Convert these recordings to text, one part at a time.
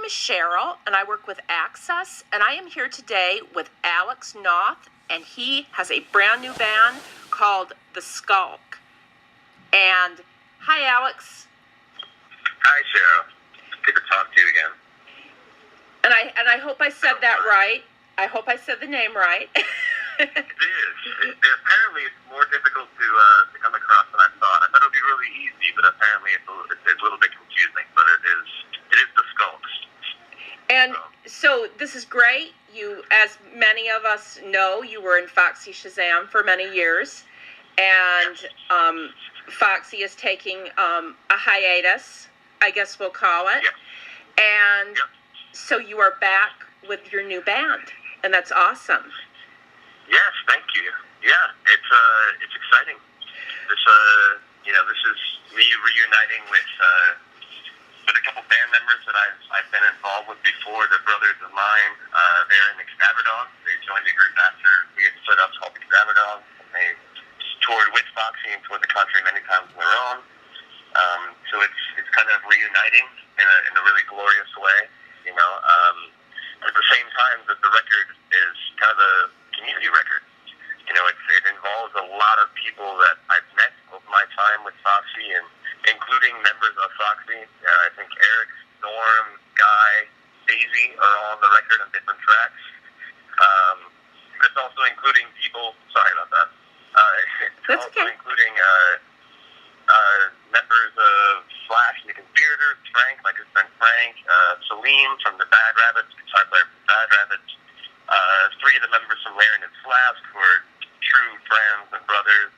is Cheryl, and I work with Access, and I am here today with Alex Nauth, and he has a brand new band called the Skulk. And hi, Alex. Hi, Cheryl. Good to talk to you again. And I hope I said that right. I hope I said the name right. It is. Apparently, it's more difficult to come across than I thought. I thought it would be really easy, but apparently it's a little bit confusing. But it is the Skulx. And so this is great. You, as many of us know, you were in Foxy Shazam for many years, and Foxy is taking a hiatus, I guess we'll call it. And so you are back with your new band, and that's awesome. Yes, thank you. Yeah, it's exciting. This is me reuniting with a couple band members that I've been involved with before. They're brothers of mine. They're in Extravagance. They joined the group after we had split up called Extravagance. And they toured with Foxy and toured the country many times on their own. So it's kind of reuniting in a really glorious way, you know. At the same time, the record is kind of a community record. You know, it involves a lot of people that I've met over my time with Foxy, and including members of Foxy. I think Eric, Norm, Guy, Daisy are all on the record on different tracks. It's also including people. Sorry about that. It's also including members of Flash and the Conspirators, Frank, my good friend Frank, Salim from the Bad Rabbits, guitar player from the Bad Rabbits, three of the members from Laren and Flask, who are true friends and brothers.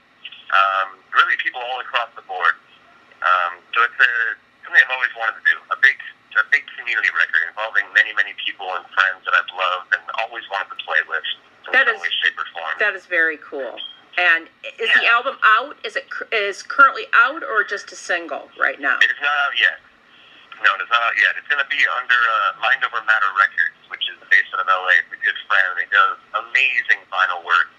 Really people all across the board. So it's something I've always wanted to do. A big community record involving many, many people and friends that I've loved and always wanted to play with in some way, shape, or form. That is very cool. And is the album out? Is currently out, or just a single right now? It is not out yet. No, it is not out yet. It's going to be under Mind Over Matter Records, which is based out of LA. It's a good friend. He does amazing vinyl work.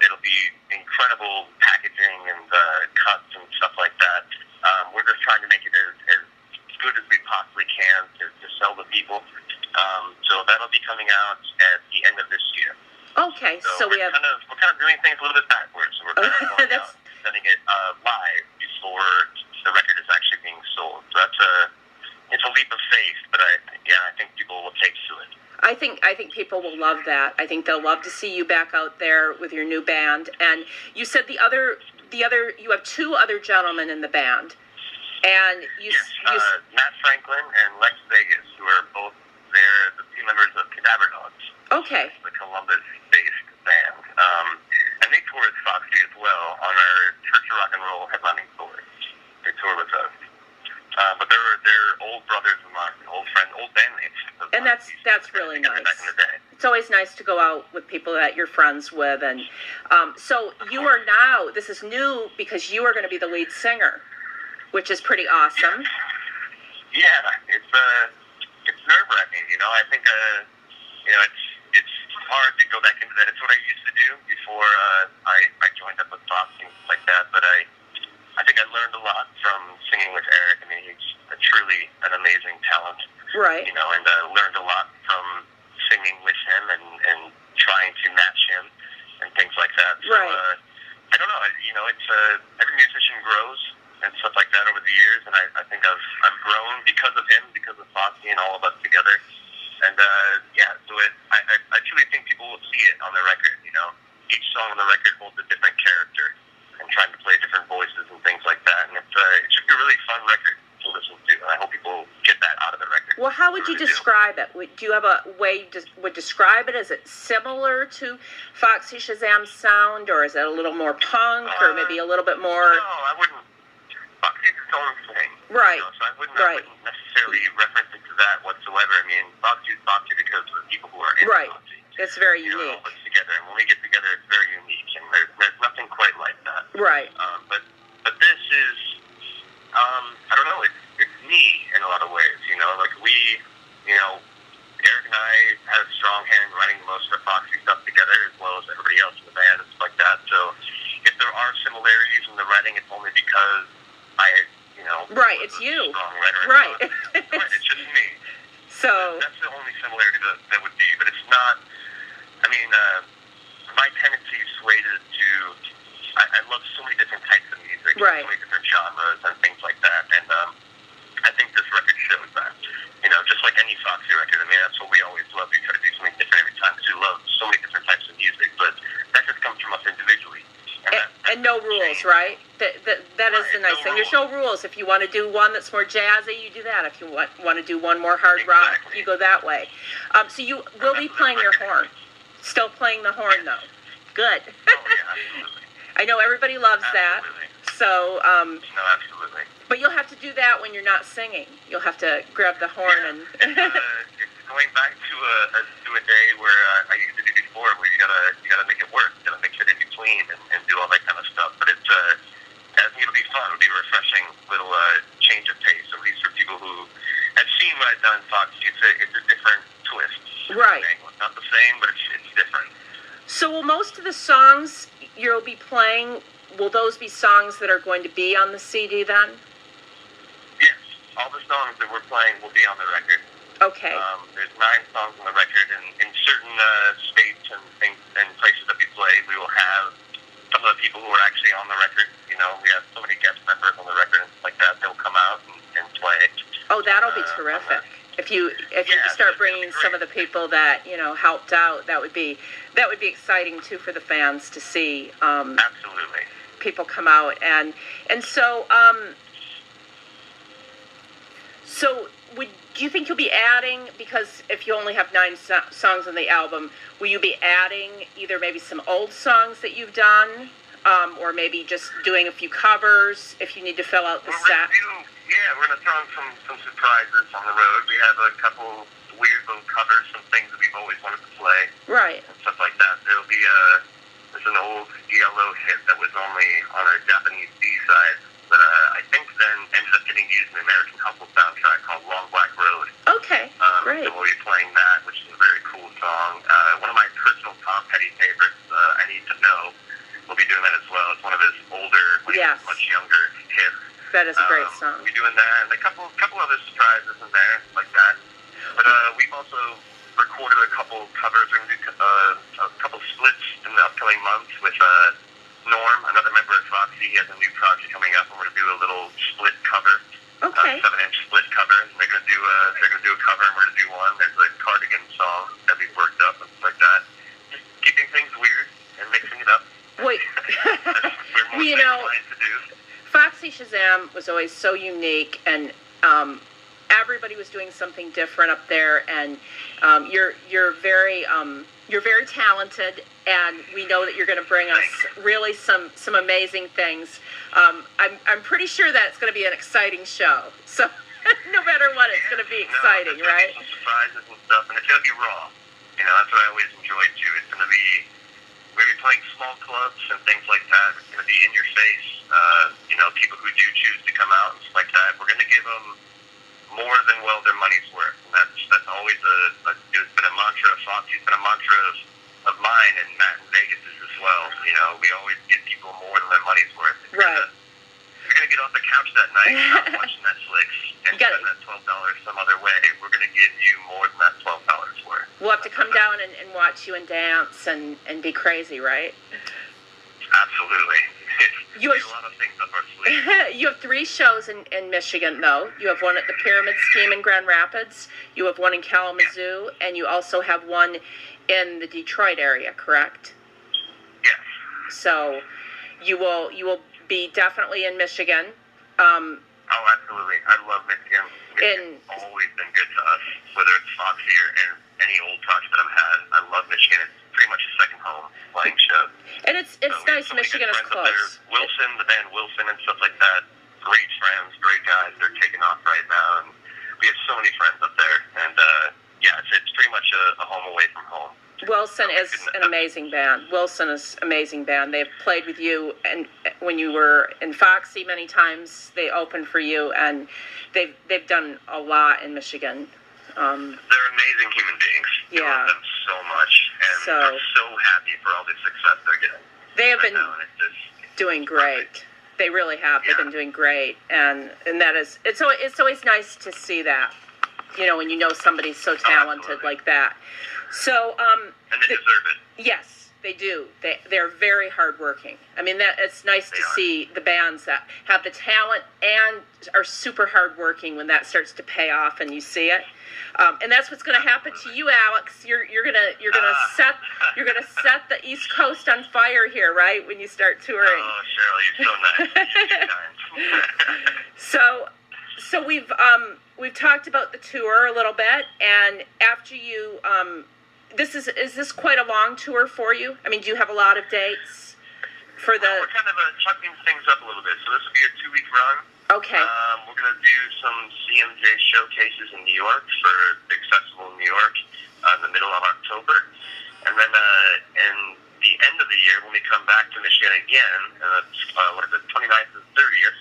It'll be incredible packaging and cuts and stuff like that. We're just trying to make it as good as we possibly can to sell to people. So that'll be coming out at the end of this year. Okay, so we're kind of doing things a little bit backwards. So we're kind of going out and sending it live before the record is actually being sold. So it's a leap of faith, but I think people will take to it. I think people will love that. I think they'll love to see you back out there with your new band. And you said you have two other gentlemen in the band, and Matt Franklin and Lex Vegas, who are both the two members of Cadaver Dogs. Okay. The Columbus-based band, and they tour with Foxy as well on our Church of Rock and Roll headlining tour. They tour with us. But they're old brothers of mine, old bandmates. And that's really nice. Back in the day. It's always nice to go out with people that you're friends with, and so you are now. This is new because you are going to be the lead singer, which is pretty awesome. Yeah, it's nerve-wracking. You know, I think it's hard to go back into that. It's what I used to do before I joined up with Foxy and stuff like that. But I think I learned a lot from singing with Eric. I mean, he's truly an amazing talent. Right. You know, and learned a lot from singing with him and trying to match him and things like that. So, right. I don't know. You know, it's every musician grows and stuff like that over the years, and I think I've grown because of him, because of Foxy and all of us together. And so I truly think people will see it on the record. You know, each song on the record holds a different character and trying to play different voices and things like that. And it should be a really fun record to listen to. And I hope people get that out of the record. Well, how would you describe it? Do you have a way you would describe it? Is it similar to Foxy Shazam's sound, or is it a little more punk, or maybe a little bit more? No, I wouldn't. Foxy's its own thing. Right. You know, so I wouldn't necessarily reference it to that whatsoever. I mean, Foxy's Foxy because of the people who are in Foxy. It's very unique. unique. All of us together, and when we get together, it's very unique, and there's nothing quite like that. Right. But this is, I don't know, it's me in a lot of ways, you know, like Eric and I had a strong hand writing most of the Foxy stuff together, as well as everybody else in the band and stuff like that, so if there are similarities in the writing, it's only because I, Right, it's you. Strong writer. Right. It's just me. So that's the only similarity that would be, but it's not. I mean, my tendency is swayed to. I love so many different types of music, right. so many different genres and things like that, and I think this record shows that. You know, just like any Foxy record. I mean, that's what we always love. We try to do something different every time because we love so many different types of music, but that just comes from us individually. And no rules, right? That is the nice thing. There's no rules. If you want to do one that's more jazzy, you do that. If you want to do one more hard rock, you go that way. So you will be playing your horn. Still playing the horn, though. Good. Oh, yeah, absolutely. I know everybody loves that. So, no, absolutely. But you'll have to do that when you're not singing. You'll have to grab the horn and. It's going back to a day where I used to do before, where you gotta make it work, you gotta mix it in between and do all that kind of stuff. But it's I think it'll be fun. It'll be a refreshing little change of pace. At least for people who have seen what I've done in Foxy, it's a different twist. Right. It's not the same, but it's different. So will most of the songs you'll be playing, will those be songs that are going to be on the CD then? Yes, all the songs that we're playing will be on the record. Okay. There's 9 songs on the record, and in certain states and things and places that we play, we will have some of the people who are actually on the record. You know, we have so many guest members on the record and stuff like that. They'll come out and play. Oh, that'll be terrific. If you start bringing some of the people that helped out, that would be exciting too for the fans to see. Absolutely. People come out and so do you think you'll be adding, because if you only have 9 songs on the album, will you be adding either maybe some old songs that you've done, or maybe just doing a few covers if you need to fill out the set? We're going to throw in some surprises on the road. We have a couple weird little covers, some things that we've always wanted to play. Right. And stuff like that. There's an old ELO hit that was only on a Japanese B-side that I think then ended up getting used in the American Hustle soundtrack called Long Black Road. Okay, great. So we'll be playing that, which is a very cool song. One of my personal Tom Petty favorites, I Need to Know, we'll be doing that as well. It's one of his older, when he was much younger hits. That is a great song. We'll be doing that, and a couple other surprises in there, like that. But we've also recorded a couple covers. We're going to do a couple splits in the upcoming months with Norm, another member of Foxy. He has a new project coming up, and we're going to do a little split cover. Okay. 7-inch split cover. And they're going to do a cover, and we're going to do one. There's a Cardigan song that we've worked up and stuff like that. Just keeping things weird and mixing it up. Wait. We're more to do. Foxy Shazam was always so unique, and everybody was doing something different up there. And you're very talented, and we know that you're going to bring us really some amazing things. I'm pretty sure that it's going to be an exciting show. So no matter what, it's going to be exciting, right? Some surprises and stuff, and it's going to be raw. You know, that's what I always enjoyed too. It's going to be. We're going to be playing small clubs and things like that. It's going to be in your face. People who do choose to come out and stuff like that. We're going to give them more than their money's worth. And that's always it's been a mantra of Foxy. It's been a mantra of mine and Matt in Vegas as well. You know, we always give people more than their money's worth. Right. You're going to get off the couch that night and not watch Netflix and spend that $12 some other way. We're going to give you more than that $12 worth. We'll have to come down and watch you and dance and be crazy, right? Absolutely. You have a lot of things up our sleeve. You have 3 shows in Michigan, though. You have one at the Pyramid Scheme in Grand Rapids. You have one in Kalamazoo, and you also have one in the Detroit area, correct? Yes. So you will be definitely in Michigan. Oh, absolutely. I love Michigan. Michigan's always been good to us, whether it's Foxy or any old project that I've had. I love Michigan. It's pretty much a second home playing show. And it's nice. Michigan is close. Wilson, the band Wilson and stuff like that. Great friends, great guys. They're taking off right now, and we have so many friends up there. And it's pretty much a home away from home. Wilson is an amazing band. Wilson is an amazing band. They've played with you, and when you were in Foxy many times, they opened for you, and they've done a lot in Michigan. They're amazing human beings. Yeah. I love them so much, and I'm so happy for all the success they're getting. They have been doing great. They really have. They've been doing great, and that is it's always nice to see that. you know, when you know somebody's so talented like that. So, and they deserve it. Yes, they do. They're very hardworking. I mean, it's nice to see the bands that have the talent and are super hardworking when that starts to pay off and you see it. And that's what's going to happen to you, Alex. You're gonna set the East Coast on fire here, right? When you start touring. Oh, Cheryl, you're so nice. So we've talked about the tour a little bit, and after you is this quite a long tour for you? I mean, do you have a lot of dates for the? Well, we're kind of chucking things up a little bit. So this will be a 2-week run. Okay. We're going to do some CMJ showcases in New York for Big Festival in New York in the middle of October. And then in the end of the year, when we come back to Michigan again, 29th and 30th,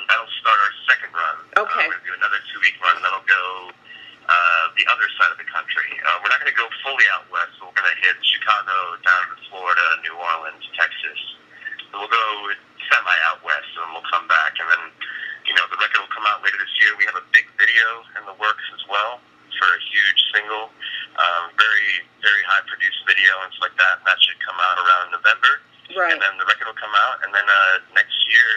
that'll start our second run. Okay. We're going to do another 2-week run. That'll go the other side of the country. We're not going to go fully out west, so we're going to hit Chicago, down to Florida, New Orleans, Texas. So we'll go semi-out west, and then we'll come back. And then, you know, the record will come out later this year. We have a big video in the works as well for a huge single, very, very high-produced video and stuff like that. And that should come out around November. Right. And then the record will come out, and then next year,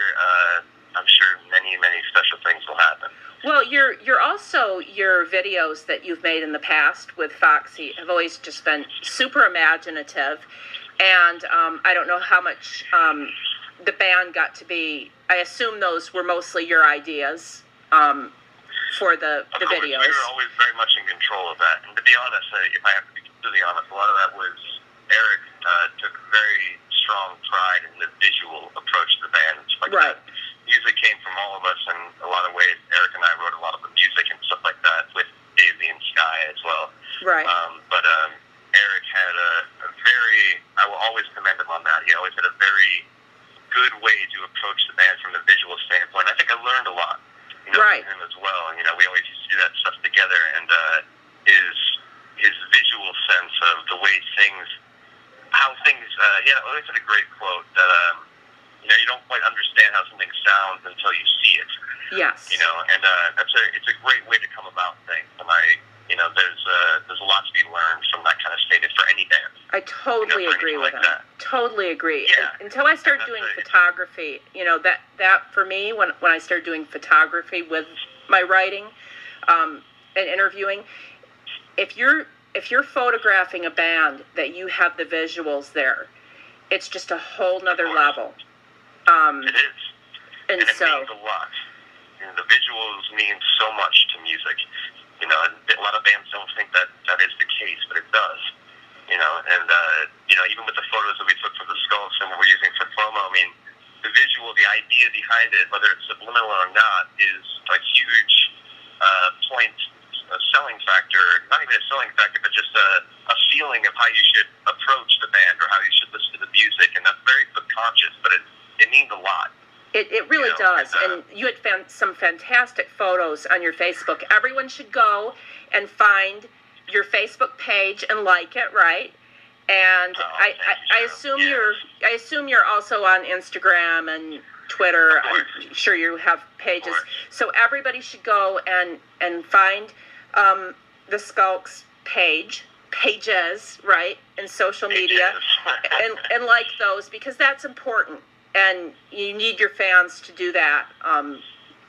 I'm sure many, many special things will happen. Well, you're also, your videos that you've made in the past with Foxy have always just been super imaginative, and I don't know how much the band got to be. I assume those were mostly your ideas for the videos. We were always very much in control of that, and to be honest, if I have to be completely honest, a lot of that was Eric took very strong pride in the visual approach to the band. Like right. That. Music came from all of us in a lot of ways. Eric and I wrote a lot of the music and stuff like that with Daisy and Sky as well. Right. But Eric had a very, I will always commend him on that. He always had a very good way to approach the band from a visual standpoint. I think I learned a lot, you know, right. from him as well. You know, we always used to do that stuff together, and his visual sense of the way things, how things, he always had a great quote that, you know, you don't quite understand how something sounds until you see it. Yes. You know, and it's a great way to come about things. And you know, there's a lot to be learned from that kind of statement for any band. I totally agree with like him. Totally agree. Yeah. Until I started doing photography, you know, that for me, when I started doing photography with my writing and interviewing, if you're photographing a band that you have the visuals there, it's just a whole nother level. It is. And it so means a lot. You know, the visuals mean so much to music. You know, and a lot of bands don't think that is the case, but it does. You know, and you know, even with the photos that we took for the Skulx and what we're using for promo, I mean, the visual, the idea behind it, whether it's subliminal or not, is a huge point, a selling factor. Not even a selling factor, but just a feeling of how you should approach the band or how you should listen to the music, and that's very subconscious, but it means a lot. It really does. And you had found some fantastic photos on your Facebook. Everyone should go and find your Facebook page and like it, right? And I assume you're also on Instagram and Twitter. I'm sure you have pages. So everybody should go and find the Skulx pages, right, in social media, and like those, because that's important. And you need your fans to do that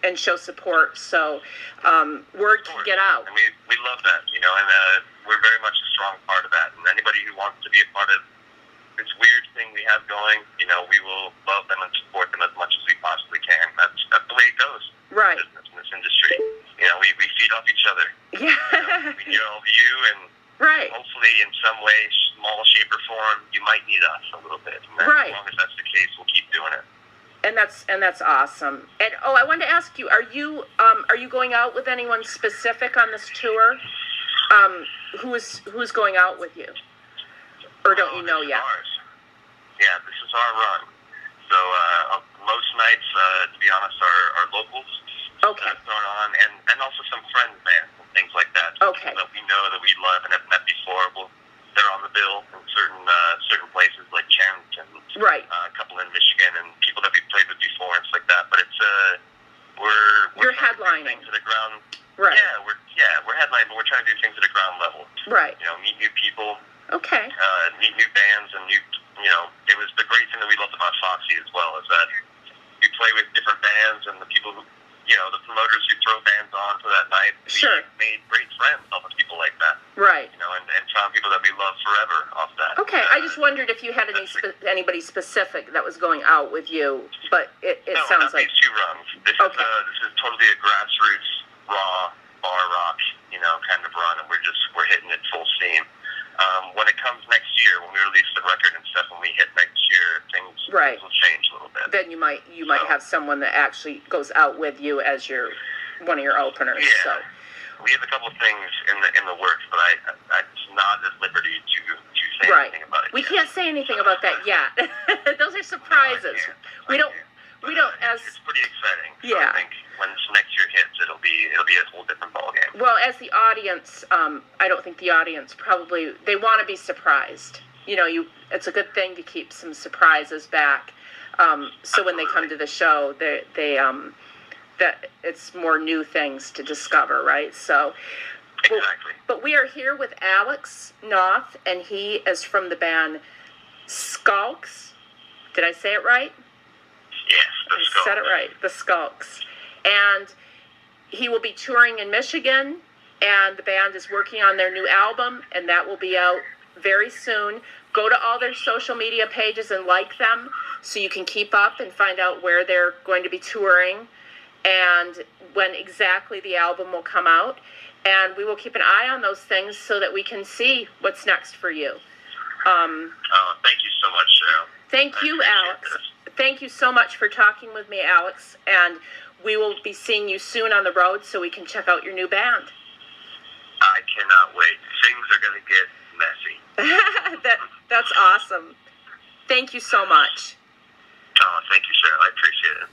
and show support. So word can get out. And we love that, you know, and we're very much a strong part of that. And anybody who wants to be a part of this weird thing we have going, you know, we will love them and support them as much as we possibly can. That's the way it goes. Right. In this industry. You know, we feed off each other. Yeah. You know, we need all of you, and right. Hopefully in some way, small shape or form, you might need us a little bit. And right. As long as that's the case, we'll keep doing it. And that's awesome. And I wanted to ask you, are you going out with anyone specific on this tour? Who's going out with you? Or don't you know yet? Ours. Yeah, this is our run. So most nights, to be honest, are locals. Okay. Thrown on, and also some friends bands and things like that. Okay. That we know that we love and have met before. They're on the bill in certain places like Kent and right. A couple in Michigan and people that we've played with before and stuff like that. But it's we're you're headlining things to the ground. Right. We're headlining, but we're trying to do things at a ground level. Right. You know, meet new people. Okay. Meet new bands and new. You know, it was the great thing that we loved about Foxy as well is that we play with different bands and the people who, you know, the promoters who throw bands on for that night. Sure. We made great friends off of people like that. Right. You know, and found people that we love forever off that. Okay, I just wondered if you had anybody specific that was going out with you, but it sounds like these two runs. This is totally a grassroots, raw bar rock, you know, kind of run, and we're hitting it full steam. When it comes next year, when we release the record and stuff, when we hit next year, things will change a little bit. Then you might have someone that actually goes out with you as one of your openers. Yeah. So. We have a couple of things in the works, but I'm not at liberty to say anything about it. We can't say anything about that yet. Those are surprises. We don't. It's pretty exciting. So Yeah. I think when next year hits, it'll be a whole different ballgame. Well, as the audience, I don't think the audience they want to be surprised. You know, it's a good thing to keep some surprises back. So when they come to the show, that it's more new things to discover, right? So, exactly. But we are here with Alex Nauth, and he is from the band Skulx. Did I say it right? Yes, the Skulx. I said it right, the Skulx. And he will be touring in Michigan, and the band is working on their new album, and that will be out very soon. Go to all their social media pages and like them so you can keep up and find out where they're going to be touring and when exactly the album will come out. And we will keep an eye on those things so that we can see what's next for you. Thank you so much, Cheryl. Thank you, Alex. Thank you so much for talking with me, Alex. And we will be seeing you soon on the road so we can check out your new band. I cannot wait. Things are going to get messy. That's awesome. Thank you so much. Oh, thank you, Cheryl. I appreciate it.